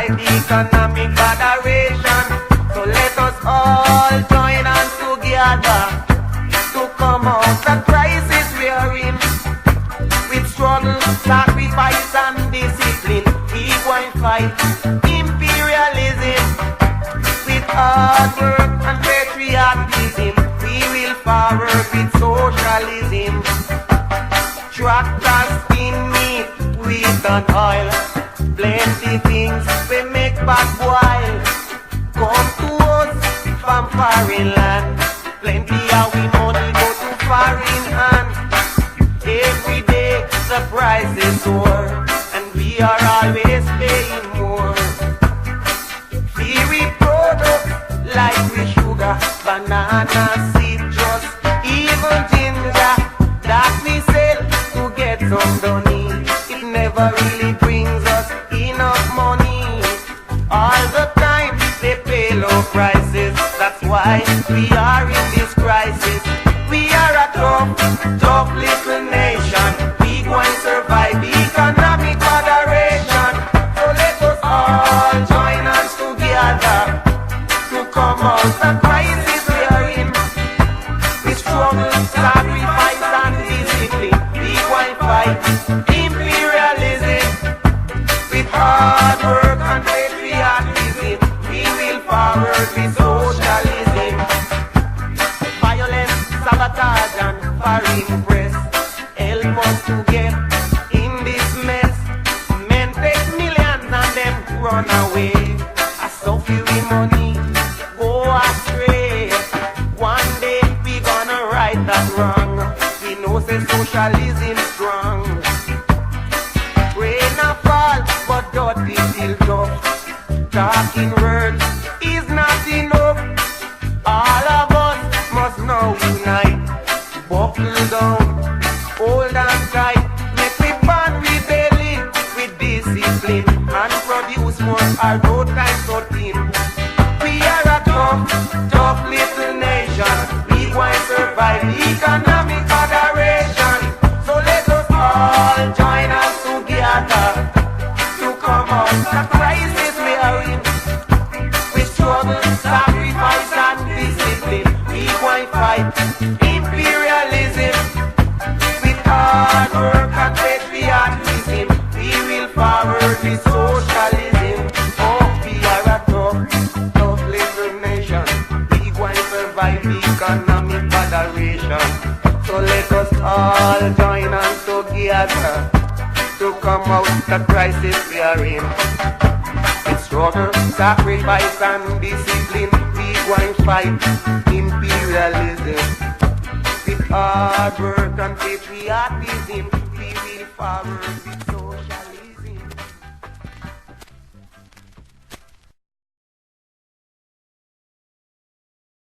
survive the economic adoration. So let us all join hands together to come out the crisis we are in. With struggle, sacrifice and discipline, we won't fight imperialism. With hard work and patriotism, we will forward with socialism. Tractors spin meat with an oil, plenty things we make back while. Come to us from foreign land, plenty of we money go to foreign hand. Every day the prices soar, and we are always paying more. Dairy products like with sugar, banana, citrus, even ginger that we sell to get some money. It never really brings us enough money. All the time they pay low prices. That's why we are in this crisis. We are a tough little nation. We go and survive the economic moderation. So let us all join hands together to come out the crisis we are in. With struggle, sacrifice and discipline, we go and fight imperialism. With hard work and patriotism, we will forward with socialism. Violence, sabotage and foreign press help us to get in this mess. Men take millions and them run away. I so few money go astray. One day we gonna right that wrong. We know say socialism strong. Rain a fall, but God is still tough. Talking words is not enough. All of us must now unite. Buckle down, hold on tight. Make we ban rebelling with discipline and produce more our no time so thin. We are a tough little nation. We want to survive the economic adoration. So let us all join us together to come out the crisis we are in. With struggle, sacrifice and discipline, we want to fight imperialism. With hard work and patriotism, we will forward with socialism. Oh, we are a tough little nation. We want to survive the economic adoration. So let us all join hands together to come out the crisis we are in. With struggle, sacrifice and discipline, we want to fight imperialism. With hard work and patriotism, we will forward with social.